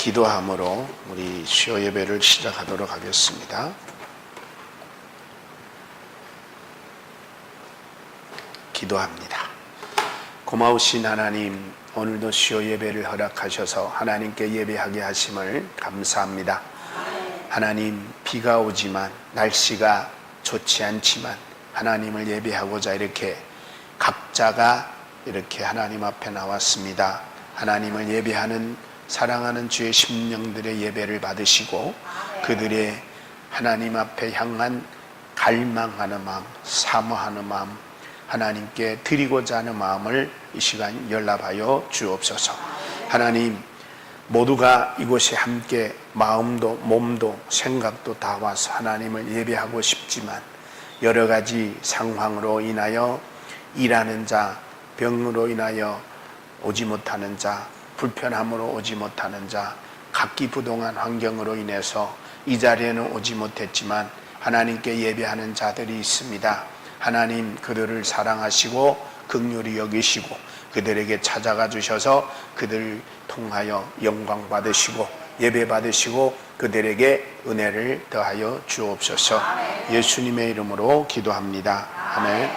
기도함으로 우리 수요 예배를 시작하도록 하겠습니다. 기도합니다. 고마우신 하나님, 오늘도 수요 예배를 허락하셔서 하나님께 예배하게 하심을 감사합니다. 하나님, 비가 오지만 날씨가 좋지 않지만 하나님을 예배하고자 이렇게 각자가 이렇게 하나님 앞에 나왔습니다. 하나님을 예배하는 사랑하는 주의 심령들의 예배를 받으시고 그들의 하나님 앞에 향한 갈망하는 마음, 사모하는 마음, 하나님께 드리고자 하는 마음을 이 시간 연락하여 주옵소서. 하나님, 모두가 이곳에 함께 마음도 몸도 생각도 다 와서 하나님을 예배하고 싶지만 여러 가지 상황으로 인하여 일하는 자, 병으로 인하여 오지 못하는 자, 불편함으로 오지 못하는 자, 각기부동한 환경으로 인해서 이 자리에는 오지 못했지만 하나님께 예배하는 자들이 있습니다. 하나님, 그들을 사랑하시고 긍휼히 여기시고 그들에게 찾아가 주셔서 그들을 통하여 영광 받으시고 예배 받으시고 그들에게 은혜를 더하여 주옵소서. 예수님의 이름으로 기도합니다. 아멘.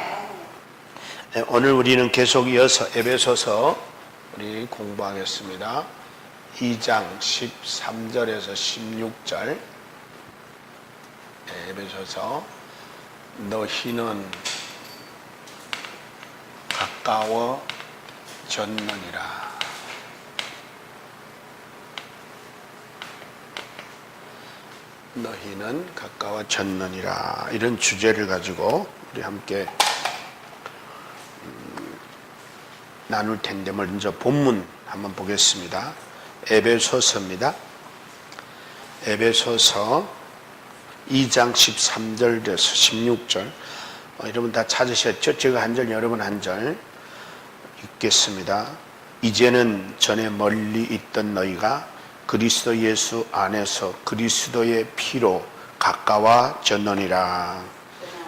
오늘 우리는 계속 이어서 에베소서 우리 공부하겠습니다. 2장 13절에서 16절. 에베소서, 너희는 가까워졌느니라. 너희는 가까워졌느니라. 이런 주제를 가지고 우리 함께 나눌 텐데 먼저 본문 한번 보겠습니다. 에베소서입니다. 에베소서 2장 13절에서 16절. 여러분 다 찾으셨죠? 제가 한 절, 여러분 한 절 읽겠습니다. 이제는 전에 멀리 있던 너희가 그리스도 예수 안에서 그리스도의 피로 가까워졌느니라.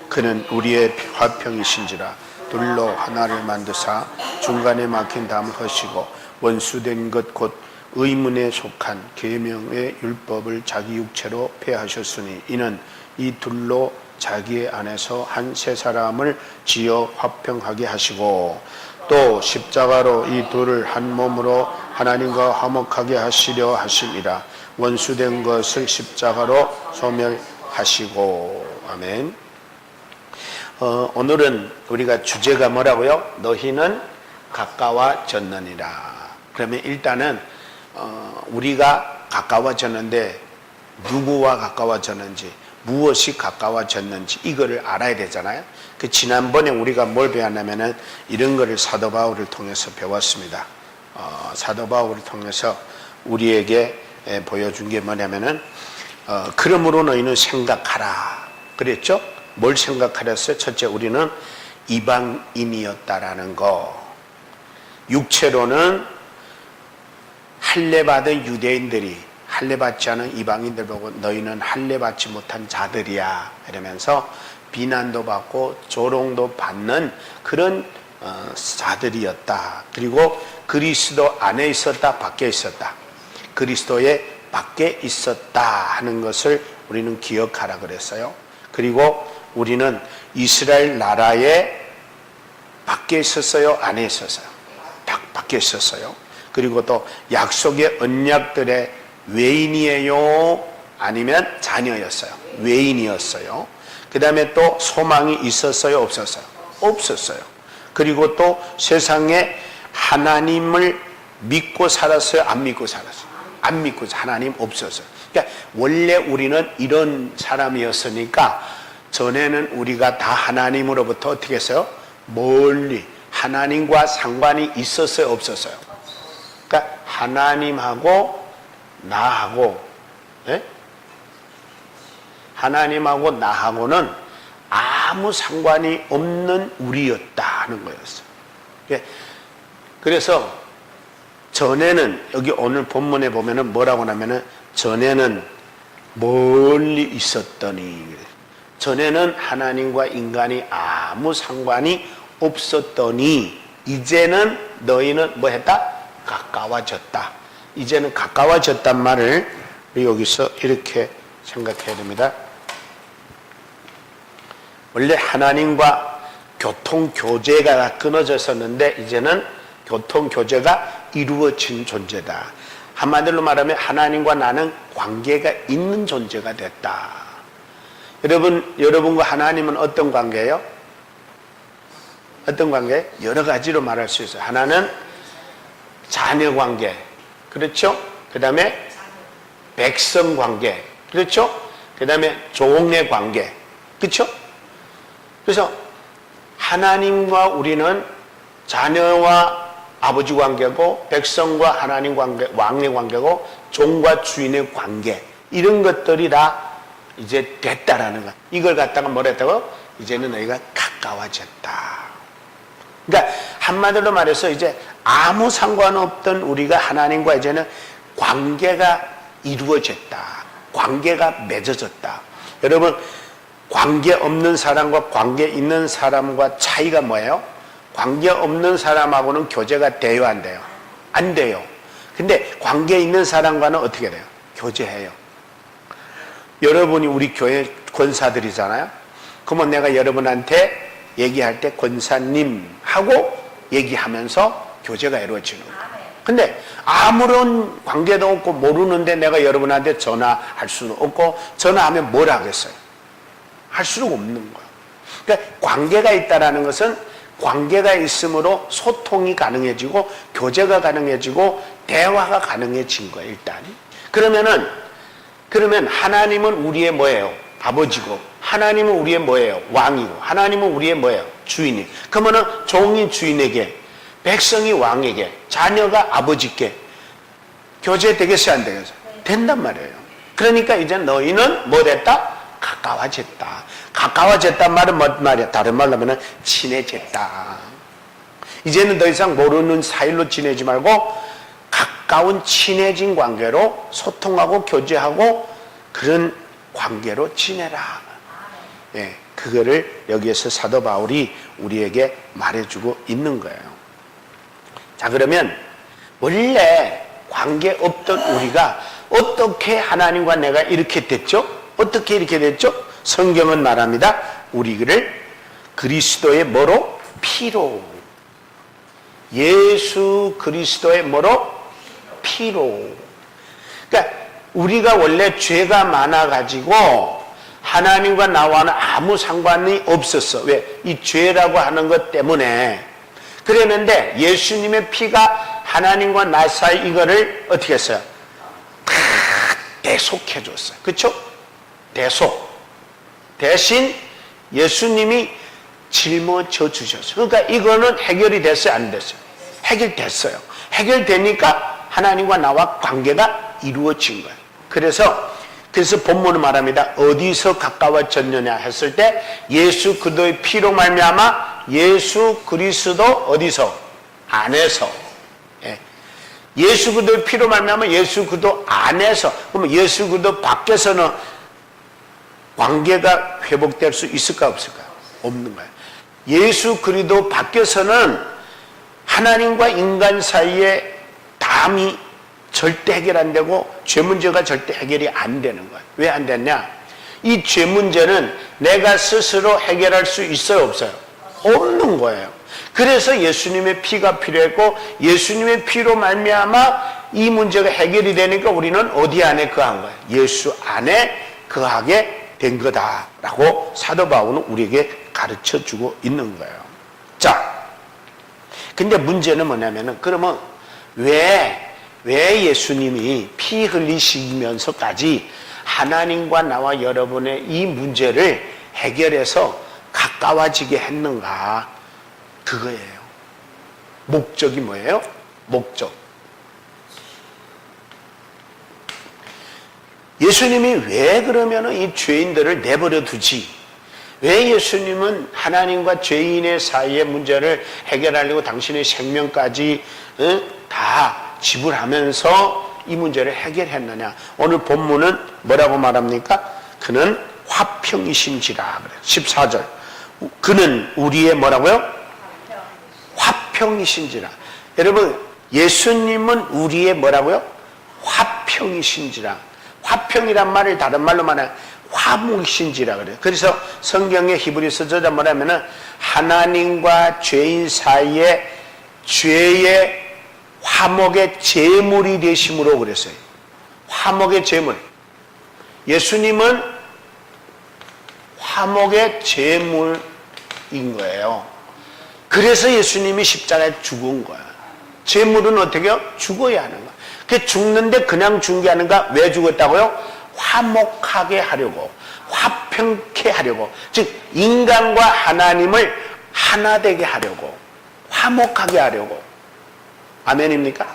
그는 우리의 화평이신지라 둘로 하나를 만드사 중간에 막힌 담을 허시고 원수된 것 곧 의문에 속한 계명의 율법을 자기 육체로 폐하셨으니 이는 이 둘로 자기 안에서 한 세 사람을 지어 화평하게 하시고 또 십자가로 이 둘을 한 몸으로 하나님과 화목하게 하시려 하심이라. 원수된 것을 십자가로 소멸하시고. 아멘. 오늘은 우리가 주제가 뭐라고요? 너희는 가까워졌느니라. 그러면 일단은 우리가 가까워졌는데 누구와 가까워졌는지, 무엇이 가까워졌는지 이거를 알아야 되잖아요. 그 지난번에 우리가 뭘 배웠냐면은 이런 거를 사도 바울을 통해서 배웠습니다. 사도 바울을 통해서 우리에게 보여준 게 뭐냐면은 그러므로 너희는 생각하라 그랬죠? 뭘 생각하랬어요? 첫째, 우리는 이방인이었다라는 거. 육체로는 할례받은 유대인들이 할례받지 않은 이방인들 보고 너희는 할례받지 못한 자들이야 이러면서 비난도 받고 조롱도 받는 그런 자들이었다. 그리고 그리스도 안에 있었다, 밖에 있었다. 그리스도의 밖에 있었다 하는 것을 우리는 기억하라 그랬어요. 그리고 우리는 이스라엘 나라의 밖에 있었어요, 안에 있었어요? 밖에 있었어요. 그리고 또 약속의 언약들의 외인이에요, 아니면 자녀였어요? 외인이었어요. 그 다음에 또 소망이 있었어요, 없었어요? 없었어요. 그리고 또 세상에 하나님을 믿고 살았어요, 안 믿고 살았어요? 안 믿고 하나님 없었어요. 그러니까 원래 우리는 이런 사람이었으니까 전에는 우리가 다 하나님으로부터 어떻게 했어요? 멀리 하나님과 상관이 있었어요, 없었어요? 그러니까 하나님하고 나하고, 하나님하고 나하고는 아무 상관이 없는 우리였다 하는 거였어요. 그래서 전에는 여기 오늘 본문에 보면은 뭐라고 하냐면은 전에는 멀리 있었더니, 전에는 하나님과 인간이 아무 상관이 없었더니 이제는 너희는 뭐 했다? 가까워졌다. 이제는 가까워졌단 말을 여기서 이렇게 생각해야 됩니다. 원래 하나님과 교통교제가 끊어졌었는데 이제는 교통교제가 이루어진 존재다. 한마디로 말하면 하나님과 나는 관계가 있는 존재가 됐다. 여러분과 하나님은 어떤 관계예요? 어떤 관계? 여러 가지로 말할 수 있어요. 하나는 자녀 관계, 그렇죠? 그 다음에 백성 관계, 그렇죠? 그 다음에 종의 관계, 그렇죠? 그래서 하나님과 우리는 자녀와 아버지 관계고, 백성과 하나님 관계, 왕의 관계고, 종과 주인의 관계, 이런 것들이 다 이제 됐다라는 것. 이걸 갖다가 뭐라 했다고? 이제는 너희가 가까워졌다. 그러니까 한마디로 말해서 이제 아무 상관없던 우리가 하나님과 이제는 관계가 이루어졌다. 관계가 맺어졌다. 여러분, 관계 없는 사람과 관계 있는 사람과 차이가 뭐예요? 관계 없는 사람하고는 교제가 돼요, 안 돼요? 안 돼요. 근데 관계 있는 사람과는 어떻게 돼요? 교제해요. 여러분이 우리 교회 권사들이잖아요. 그러면 내가 여러분한테 얘기할 때 권사님 하고 얘기하면서 교제가 이루어지는 거예요. 근데 아무런 관계도 없고 모르는데 내가 여러분한테 전화할 수는 없고, 전화하면 뭘 하겠어요? 할 수는 없는 거예요. 그러니까 관계가 있다라는 것은 관계가 있으므로 소통이 가능해지고 교제가 가능해지고 대화가 가능해진 거예요, 일단. 그러면 하나님은 우리의 뭐예요? 아버지고, 하나님은 우리의 뭐예요? 왕이고, 하나님은 우리의 뭐예요? 주인이. 그러면은 종이 주인에게, 백성이 왕에게, 자녀가 아버지께 교제 되겠어요, 안 되겠어요? 된단 말이에요. 그러니까 이제 너희는 뭐 됐다? 가까워졌다. 가까워졌단 말은 뭔 말이야? 다른 말로 하면 친해졌다. 이제는 더 이상 모르는 사이로 지내지 말고 가까운 친해진 관계로 소통하고 교제하고 그런 관계로 지내라. 예, 그거를 여기에서 사도 바울이 우리에게 말해주고 있는 거예요. 자, 그러면 원래 관계 없던 우리가 어떻게 하나님과 내가 이렇게 됐죠? 어떻게 이렇게 됐죠? 성경은 말합니다. 우리를 그리스도의 뭐로? 피로. 예수 그리스도의 뭐로? 피로. 그러니까 우리가 원래 죄가 많아가지고 하나님과 나와는 아무 상관이 없었어. 왜? 이 죄라고 하는 것 때문에. 그랬는데 예수님의 피가 하나님과 나 사이 이거를 어떻게 했어요? 다 대속해줬어요. 그렇죠? 대속. 대신 예수님이 짊어져 주셨어요. 그러니까 이거는 해결이 됐어요, 안 됐어요? 해결됐어요. 해결되니까 하나님과 나와 관계가 이루어진 거예요. 그래서 본문은 말합니다. 어디서 가까워졌느냐 했을 때 예수 그리스도의 피로 말미암아 예수 그리스도 어디서? 안에서. 예. 예수 그리스도의 피로 말미암아 예수 그리스도 안에서. 그러면 예수 그리스도 밖에서는 관계가 회복될 수 있을까 없을까요? 없는 거예요. 예수 그리스도 밖에서는 하나님과 인간 사이에 담이 절대 해결 안 되고 죄 문제가 절대 해결이 안 되는 거예요. 왜 안 됐냐? 이 죄 문제는 내가 스스로 해결할 수 있어요, 없어요? 없는 거예요. 그래서 예수님의 피가 필요했고 예수님의 피로 말미암아 이 문제가 해결이 되니까 우리는 어디 안에 거한 거예요? 예수 안에 거하게 된 거다라고 사도 바울은 우리에게 가르쳐주고 있는 거예요. 자, 근데 문제는 뭐냐면은 그러면 왜 예수님이 피 흘리시면서까지 하나님과 나와 여러분의 이 문제를 해결해서 가까워지게 했는가? 그거예요. 목적이 뭐예요? 목적. 예수님이 왜 그러면 이 죄인들을 내버려 두지? 왜 예수님은 하나님과 죄인의 사이의 문제를 해결하려고 당신의 생명까지 다 지불하면서 이 문제를 해결했느냐? 오늘 본문은 뭐라고 말합니까? 그는 화평이신지라 그래요. 14절. 그는 우리의 뭐라고요? 화평이신지라. 여러분, 예수님은 우리의 뭐라고요? 화평이신지라. 화평이란 말을 다른 말로 말하면 화목이신지라 그래요. 그래서 성경의 히브리서 저자 뭐냐면은 하나님과 죄인 사이에 죄의 화목의 제물이 되심으로 그랬어요. 화목의 제물. 예수님은 화목의 제물인 거예요. 그래서 예수님이 십자가에 죽은 거야. 제물은 어떻게 해요? 죽어야 하는 거야. 그 죽는데 그냥 죽은 게 아닌가? 왜 죽었다고요? 화목하게 하려고, 화평케 하려고. 즉 인간과 하나님을 하나 되게 하려고, 화목하게 하려고. 아멘입니까?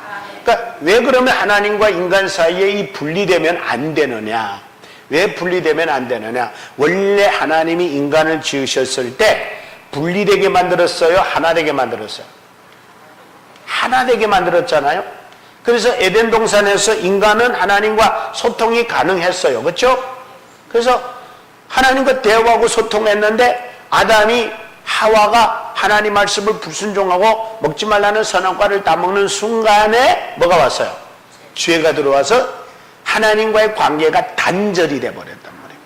그러니까 왜 그러면 하나님과 인간 사이에 이 분리되면 안 되느냐? 왜 분리되면 안 되느냐? 원래 하나님이 인간을 지으셨을 때 분리되게 만들었어요? 하나 되게 만들었어요? 하나 되게 만들었잖아요? 그래서 에덴 동산에서 인간은 하나님과 소통이 가능했어요. 그렇죠? 그래서 하나님과 대화하고 소통했는데 아담이 하와가 하나님 말씀을 불순종하고 먹지 말라는 선악과를 따먹는 순간에 뭐가 왔어요? 죄가 들어와서 하나님과의 관계가 단절이 돼버렸단 말이에요.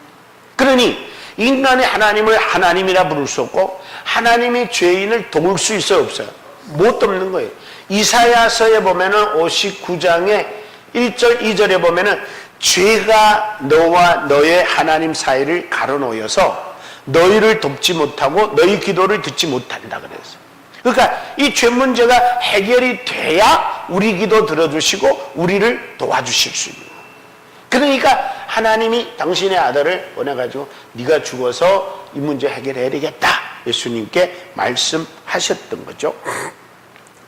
그러니 인간이 하나님을 하나님이라 부를 수 없고 하나님이 죄인을 도울 수 있어요? 없어요? 못 돕는 거예요. 이사야서에 보면은 59장에 1절 2절에 보면은 죄가 너와 너의 하나님 사이를 가로놓여서 너희를 돕지 못하고 너희 기도를 듣지 못한다 그랬어요. 그러니까 이 죄 문제가 해결이 돼야 우리 기도 들어주시고 우리를 도와주실 수 있는 거예요. 그러니까 하나님이 당신의 아들을 보내가지고 네가 죽어서 이 문제 해결해야 되겠다 예수님께 말씀하셨던 거죠.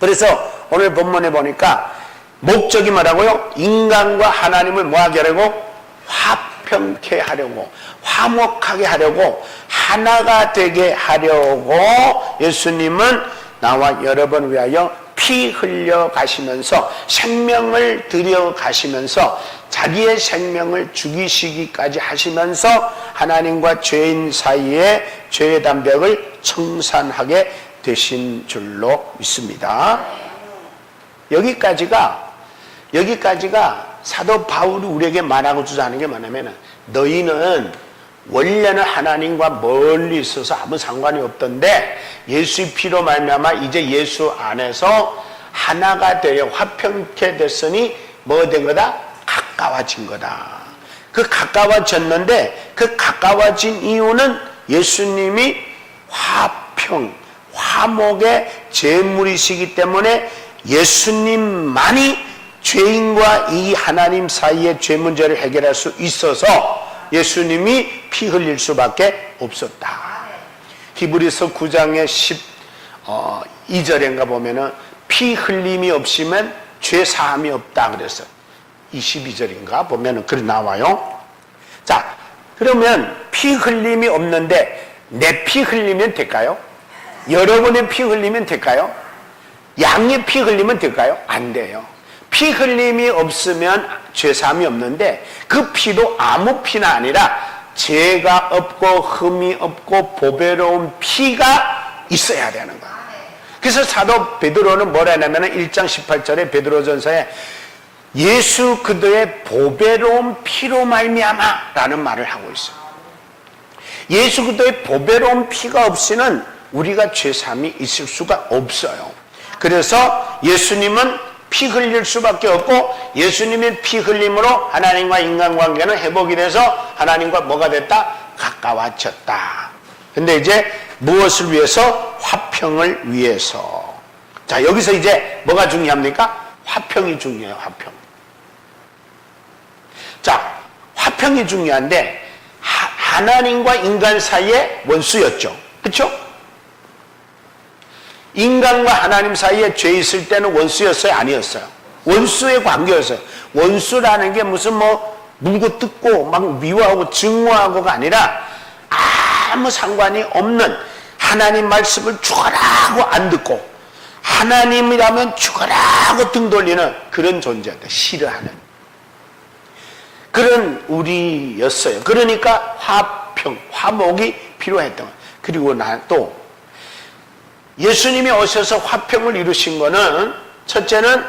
그래서 오늘 본문에 보니까 목적이 뭐라고요? 인간과 하나님을 뭐하게 하려고? 화평케 하려고, 화목하게 하려고, 하나가 되게 하려고 예수님은 나와 여러분 위하여 피 흘려 가시면서 생명을 들여 가시면서 자기의 생명을 죽이시기까지 하시면서 하나님과 죄인 사이에 죄의 담벽을 청산하게 되신 줄로 믿습니다. 여기까지가 사도 바울이 우리에게 말하고자 하는 게 뭐냐면 너희는 원래는 하나님과 멀리 있어서 아무 상관이 없던데 예수의 피로 말미암아 이제 예수 안에서 하나가 되어 화평케 됐으니 뭐 된 거다? 가까워진 거다. 그 가까워졌는데 그 가까워진 이유는 예수님이 화평, 화목의 제물이시기 때문에 예수님만이 죄인과 이 하나님 사이의 죄 문제를 해결할 수 있어서 예수님이 피 흘릴 수밖에 없었다. 히브리서 9장의 12절인가 보면은 피 흘림이 없으면 죄 사함이 없다 그랬어요. 22절인가 보면은 그리 나와요. 자, 그러면 피 흘림이 없는데 내 피 흘리면 될까요? 여러분의 피 흘리면 될까요? 양의 피 흘리면 될까요? 안 돼요. 피 흘림이 없으면 죄사함이 없는데 그 피도 아무 피나 아니라 죄가 없고 흠이 없고 보배로운 피가 있어야 되는 거예요. 그래서 사도 베드로는 뭐라 하냐면 1장 18절에 베드로전서에 예수 그리스도의 보배로운 피로 말미암아 라는 말을 하고 있어요. 예수 그리스도의 보배로운 피가 없이는 우리가 죄사함이 있을 수가 없어요. 그래서 예수님은 피 흘릴 수밖에 없고 예수님의 피 흘림으로 하나님과 인간관계는 회복이 돼서 하나님과 뭐가 됐다? 가까워졌다. 근데 이제 무엇을 위해서? 화평을 위해서. 자, 여기서 이제 뭐가 중요합니까? 화평이 중요해요. 화평. 자, 화평이 중요한데 하나님과 인간 사이의 원수였죠. 그렇죠? 인간과 하나님 사이에 죄 있을 때는 원수였어요? 아니었어요? 원수의 관계였어요. 원수라는 게 무슨 물고 뜯고 막 미워하고 증오하고가 아니라 아무 상관이 없는 하나님 말씀을 죽어라 하고 안 듣고 하나님이라면 죽어라 하고 등 돌리는 그런 존재였다. 싫어하는 그런 우리였어요. 그러니까 화평, 화목이 필요했던 거예요. 그리고 또 예수님이 오셔서 화평을 이루신 거는 첫째는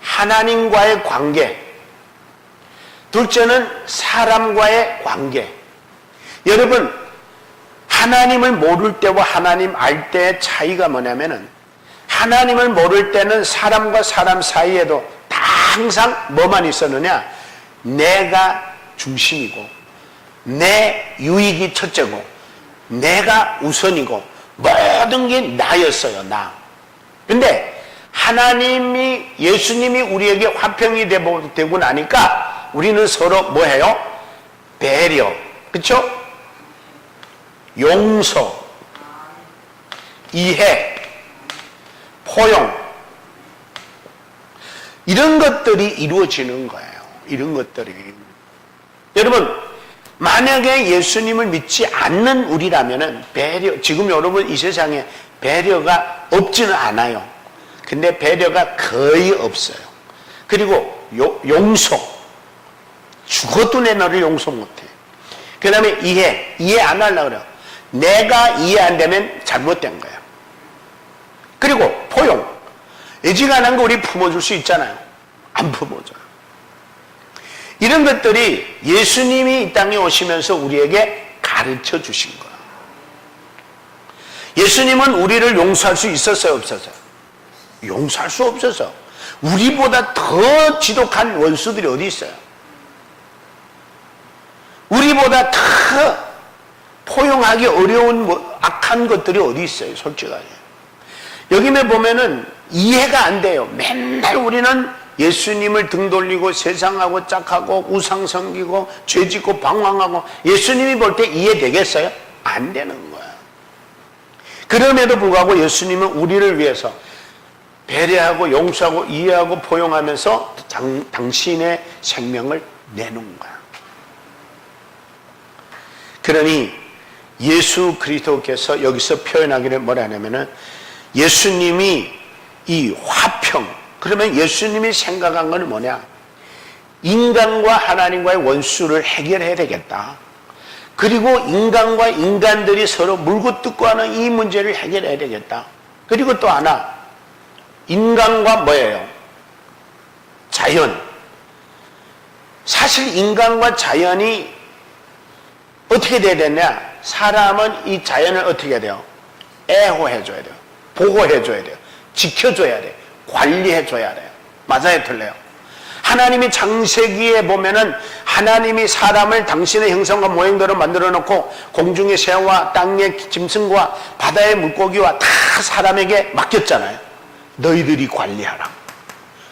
하나님과의 관계, 둘째는 사람과의 관계. 여러분, 하나님을 모를 때와 하나님 알 때의 차이가 뭐냐면은, 하나님을 모를 때는 사람과 사람 사이에도 다 항상 뭐만 있었느냐? 내가 중심이고, 내 유익이 첫째고, 내가 우선이고, 모든 게 나였어요, 나. 근데 하나님이, 예수님이 우리에게 화평이 되고 나니까 우리는 서로 뭐 해요? 배려, 그쵸? 용서, 이해, 포용, 이런 것들이 이루어지는 거예요. 이런 것들이. 여러분, 만약에 예수님을 믿지 않는 우리라면은 배려, 지금 여러분 이 세상에 배려가 없지는 않아요. 근데 배려가 거의 없어요. 그리고 용서, 죽어도 내 너를 용서 못해. 그 다음에 이해 안 하려고 그래요. 내가 이해 안 되면 잘못된 거예요. 그리고 포용, 애지간한 거 우리 품어줄 수 있잖아요. 안 품어줘요. 이런 것들이 예수님이 이 땅에 오시면서 우리에게 가르쳐 주신 거예요. 예수님은 우리를 용서할 수 있었어요, 없었어요? 용서할 수 없어서. 우리보다 더 지독한 원수들이 어디 있어요? 우리보다 더 포용하기 어려운 악한 것들이 어디 있어요, 솔직하게. 여기에 보면은 이해가 안 돼요. 맨날 우리는 예수님을 등 돌리고 세상하고 짝하고 우상 섬기고 죄짓고 방황하고, 예수님이 볼 때 이해되겠어요? 안 되는 거야. 그럼에도 불구하고 예수님은 우리를 위해서 배려하고 용서하고 이해하고 포용하면서 당신의 생명을 내놓은 거야. 그러니 예수 그리스도께서 여기서 표현하기를 뭐라 하냐면은, 예수님이 이 화평, 그러면 예수님이 생각한 건 뭐냐? 인간과 하나님과의 원수를 해결해야 되겠다. 그리고 인간과 인간들이 서로 물고 뜯고 하는 이 문제를 해결해야 되겠다. 그리고 또 하나, 인간과 뭐예요? 자연. 사실 인간과 자연이 어떻게 돼야 되냐? 사람은 이 자연을 어떻게 해야 돼요? 애호해줘야 돼요. 보호해줘야 돼요. 지켜줘야 돼요. 관리해줘야 돼요. 맞아요, 틀려요? 하나님이 창세기에 보면은 하나님이 사람을 당신의 형상과 모형대로 만들어 놓고 공중의 새와 땅의 짐승과 바다의 물고기와 다 사람에게 맡겼잖아요. 너희들이 관리하라.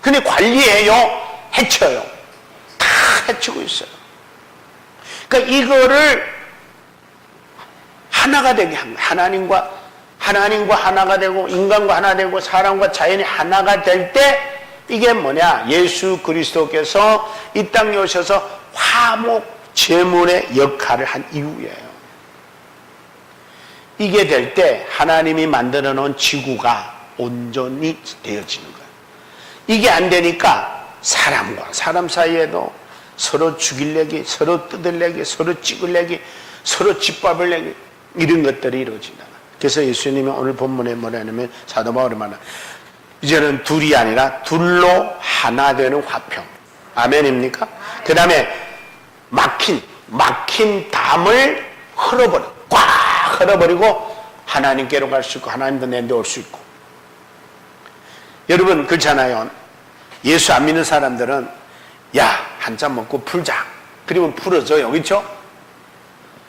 근데 관리해요? 해쳐요? 다 해치고 있어요. 그러니까 이거를 하나가 되게 한 거예요. 하나님과 하나가 되고, 인간과 하나 되고, 사람과 자연이 하나가 될 때, 이게 뭐냐? 예수 그리스도께서 이 땅에 오셔서 화목 제물의 역할을 한 이유예요. 이게 될 때 하나님이 만들어 놓은 지구가 온전히 되어지는 거예요. 이게 안 되니까 사람과 사람 사이에도 서로 죽일래기, 서로 뜯을래기, 서로 찍을래기, 서로 집밥을 내기, 이런 것들이 이루어진다. 그래서 예수님이 오늘 본문에 뭐라 하냐면, 사도 바울이 말하는, 이제는 둘이 아니라 둘로 하나 되는 화평. 아멘입니까? 그 다음에 막힌 담을 꽉 흘어버리고 하나님께로 갈 수 있고, 하나님도 내 데 올 수 있고. 여러분 그렇잖아요. 예수 안 믿는 사람들은 야, 한 잔 먹고 풀자. 그러면 풀어져요. 그렇죠?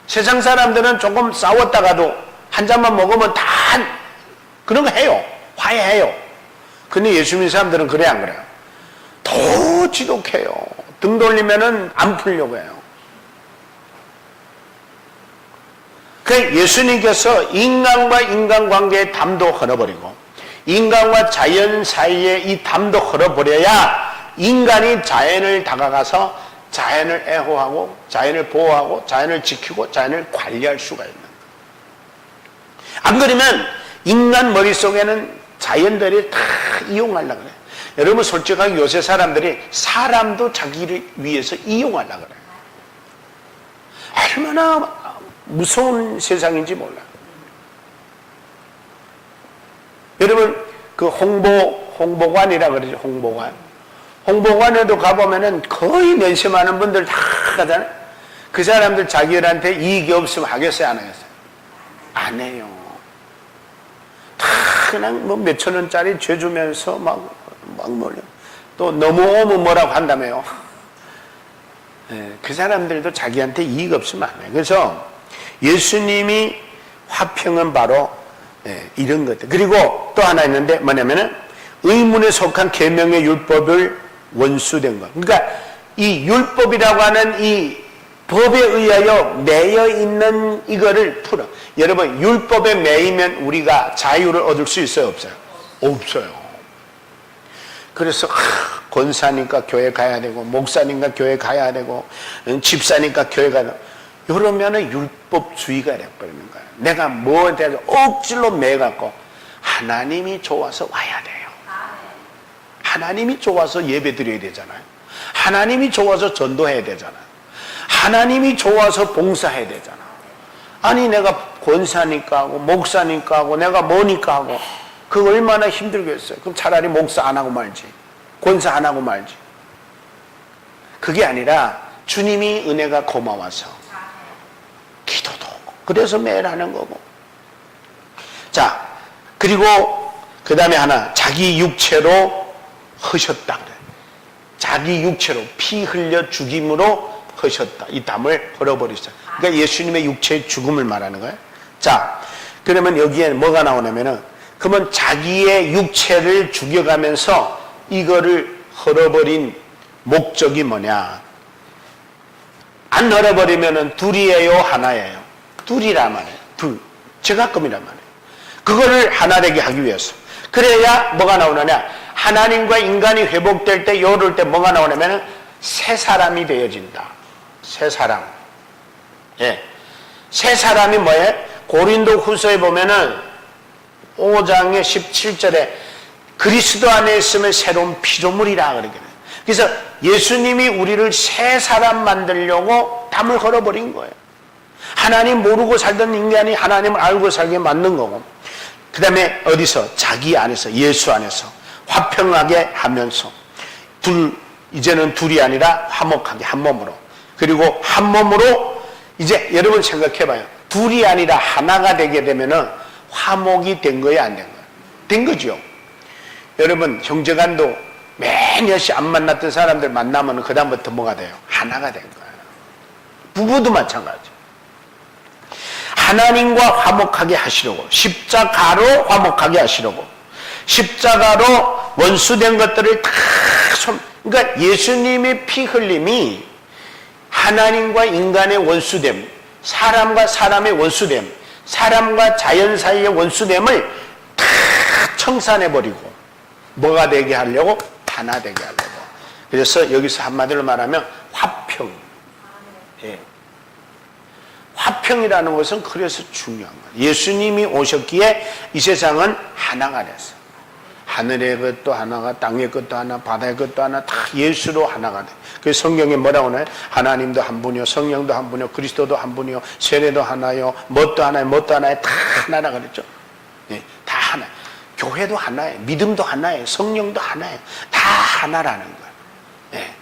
세상 사람들은 조금 싸웠다가도 한 잔만 먹으면 다 그런 거 해요. 화해해요. 근데 예수 믿는 사람들은 그래 안 그래요? 더 지독해요. 등 돌리면은 안 풀려고 해요. 그 예수님께서 인간과 인간관계의 담도 흘어버리고, 인간과 자연 사이에 이 담도 흘어버려야 인간이 자연을 다가가서 자연을 애호하고, 자연을 보호하고, 자연을 지키고, 자연을 관리할 수가 있는 거예요. 안 그러면 인간 머릿속에는 자연들이 다 이용하려고 그래요. 여러분 솔직하게 요새 사람들이 사람도 자기를 위해서 이용하려고 그래요. 얼마나 무서운 세상인지 몰라요. 여러분 그 홍보관이라 그러죠. 홍보관. 홍보관에도 가보면은 거의 면세많은 분들 다 가잖아요. 그 사람들 자기들한테 이익이 없으면 하겠어요, 안 하겠어요? 안 해요. 다 그냥 뭐 몇천 원짜리 죄주면서 막 몰려. 또 넘어오면 뭐라고 한다며요. 네, 그 사람들도 자기한테 이익 없으면 안 해요. 그래서 예수님이 화평은 바로 이런 것들. 그리고 또 하나 있는데 뭐냐면은 의문에 속한 계명의 율법을 원수된 것. 그러니까 이 율법이라고 하는 이 법에 의하여 매여 있는 이거를 풀어. 여러분, 율법에 매이면 우리가 자유를 얻을 수 있어요, 없어요? 없어요. 그래서 권사니까 교회 가야 되고, 목사니까 교회 가야 되고, 집사니까 교회 가야 되고, 이러면은 율법주의가 돼버리는 거예요. 내가 뭐에 대해서 억지로 매갖고 하나님이 좋아서 와야 돼요. 하나님이 좋아서 예배 드려야 되잖아요. 하나님이 좋아서 전도해야 되잖아요. 하나님이 좋아서 봉사해야 되잖아. 아니 내가 권사니까 하고 목사니까 하고 내가 뭐니까 하고 그거 얼마나 힘들겠어요. 그럼 차라리 목사 안 하고 말지, 권사 안 하고 말지. 그게 아니라 주님이 은혜가 고마워서 기도도 그래서 매일 하는 거고. 자, 그리고 그 다음에 하나, 자기 육체로 하셨다 그래. 자기 육체로 피 흘려 죽임으로 하셨다. 이 담을 헐어버리셨다. 그러니까 예수님의 육체의 죽음을 말하는 거예요. 자, 그러면 여기에 뭐가 나오냐면은, 그러면 자기의 육체를 죽여가면서 이거를 헐어버린 목적이 뭐냐? 안 헐어버리면은 둘이에요, 하나예요? 둘이란 말이에요. 둘. 제각금이란 말이에요. 그거를 하나 되게 하기 위해서. 그래야 뭐가 나오느냐? 하나님과 인간이 회복될 때, 요럴 때 뭐가 나오냐면은 새 사람이 되어진다. 새 사람. 예. 새 사람이 뭐예요? 고린도 후서에 보면은 5장의 17절에 그리스도 안에 있으면 새로운 피조물이라 그러거든요. 그래서 예수님이 우리를 새 사람 만들려고 담을 걸어버린 거예요. 하나님 모르고 살던 인간이 하나님을 알고 살게 만든 거고, 그 다음에 어디서? 자기 안에서, 예수 안에서 화평하게 하면서 이제는 둘이 아니라 화목하게 한 몸으로. 그리고 한 몸으로 이제 여러분 생각해봐요. 둘이 아니라 하나가 되게 되면은 화목이 된 거야, 안 된 거야? 된 거죠. 여러분 형제간도 매년씩 안 만났던 사람들 만나면 그 다음부터 뭐가 돼요? 하나가 된 거예요. 부부도 마찬가지. 하나님과 화목하게 하시려고, 십자가로 화목하게 하시려고, 십자가로 원수된 것들을 다 그러니까 예수님의 피 흘림이 하나님과 인간의 원수됨, 사람과 사람의 원수됨, 사람과 자연 사이의 원수됨을 다 청산해버리고 뭐가 되게 하려고? 하나 되게 하려고. 그래서 여기서 한마디로 말하면 화평. 예. 화평이라는 것은 그래서 중요한 거예요. 예수님이 오셨기에 이 세상은 하나가 됐어요. 하늘의 것도 하나가, 땅의 것도 하나, 바다의 것도 하나, 다 예수로 하나가 돼. 그래서 성경에 뭐라고 하나요? 하나님도 한 분이요, 성령도 한 분이요, 그리스도도 한 분이요, 세례도 하나요, 뭣도 하나요, 뭣도 하나요, 다 하나라 그랬죠. 네, 다 하나. 교회도 하나예요, 믿음도 하나예요, 성령도 하나예요. 다 하나라는 거예요. 네.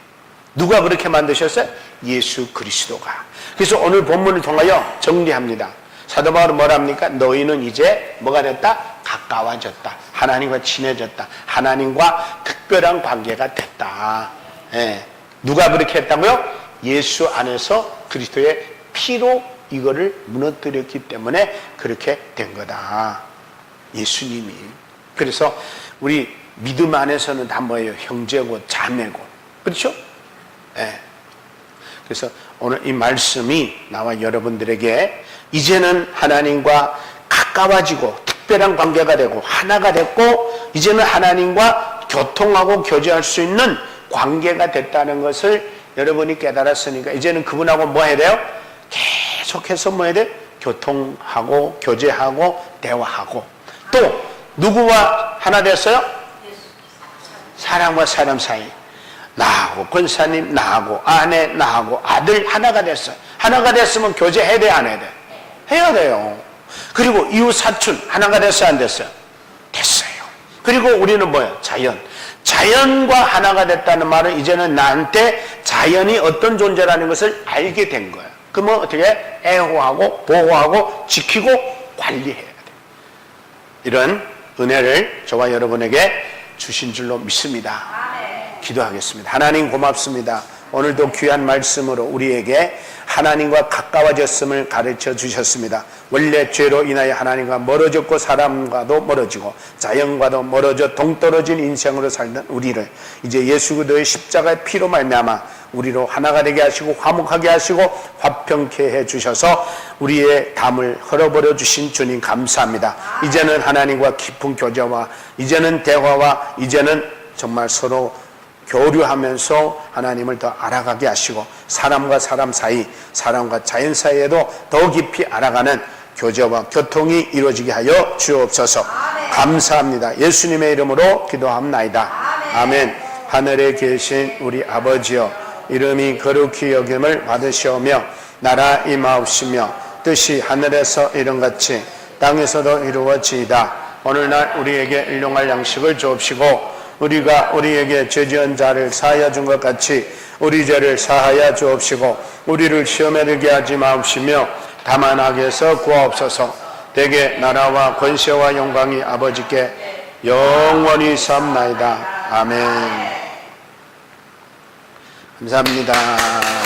누가 그렇게 만드셨어요? 예수 그리스도가. 그래서 오늘 본문을 통하여 정리합니다. 사도 바울은 뭐랍니까? 너희는 이제 뭐가 됐다? 가까워졌다. 하나님과 친해졌다. 하나님과 특별한 관계가 됐다. 예. 누가 그렇게 했다고요? 예수 안에서 그리스도의 피로 이거를 무너뜨렸기 때문에 그렇게 된 거다. 예수님이. 그래서 우리 믿음 안에서는 다 뭐예요? 형제고 자매고. 그렇죠? 예. 그래서 오늘 이 말씀이 나와 여러분들에게 이제는 하나님과 가까워지고 특별한 관계가 되고 하나가 됐고 이제는 하나님과 교통하고 교제할 수 있는 관계가 됐다는 것을 여러분이 깨달았으니까 이제는 그분하고 뭐 해야 돼요? 계속해서 뭐 해야 돼요? 교통하고 교제하고 대화하고. 또 누구와 하나 됐어요? 사람과 사람 사이. 나하고 권사님, 나하고 아내, 나하고 아들 하나가 됐어요. 하나가 됐으면 교제해야 돼, 안 해야 돼? 해야 돼요. 그리고 이웃 사촌 하나가 됐어요, 안 됐어요? 됐어요. 그리고 우리는 뭐예요? 자연. 자연과 하나가 됐다는 말은 이제는 나한테 자연이 어떤 존재라는 것을 알게 된 거야. 그러면 어떻게 애호하고 보호하고 지키고 관리해야 돼. 이런 은혜를 저와 여러분에게 주신 줄로 믿습니다. 기도하겠습니다. 하나님 고맙습니다. 오늘도 귀한 말씀으로 우리에게 하나님과 가까워졌음을 가르쳐 주셨습니다. 원래 죄로 인하여 하나님과 멀어졌고 사람과도 멀어지고 자연과도 멀어져 동떨어진 인생으로 살던 우리를 이제 예수 그리스도의 십자가의 피로 말미암아 우리로 하나가 되게 하시고 화목하게 하시고 화평케 해 주셔서 우리의 담을 헐어버려 주신 주님 감사합니다. 이제는 하나님과 깊은 교제와 이제는 대화와 이제는 정말 서로 교류하면서 하나님을 더 알아가게 하시고 사람과 사람 사이, 사람과 자연 사이에도 더 깊이 알아가는 교제와 교통이 이루어지게 하여 주옵소서. 감사합니다. 예수님의 이름으로 기도합나이다. 아멘. 하늘에 계신 우리 아버지여, 이름이 거룩히 여김을 받으시오며 나라 임하옵시며 뜻이 하늘에서 이룬같이 땅에서도 이루어지이다. 오늘날 우리에게 일용할 양식을 주옵시고 우리가 우리에게 죄지은 자를 사하여 준 것 같이 우리 죄를 사하여 주옵시고 우리를 시험에 들게 하지 마옵시며 다만 악에서 구하옵소서. 대개 나라와 권세와 영광이 아버지께 영원히 삼나이다. 아멘. 감사합니다.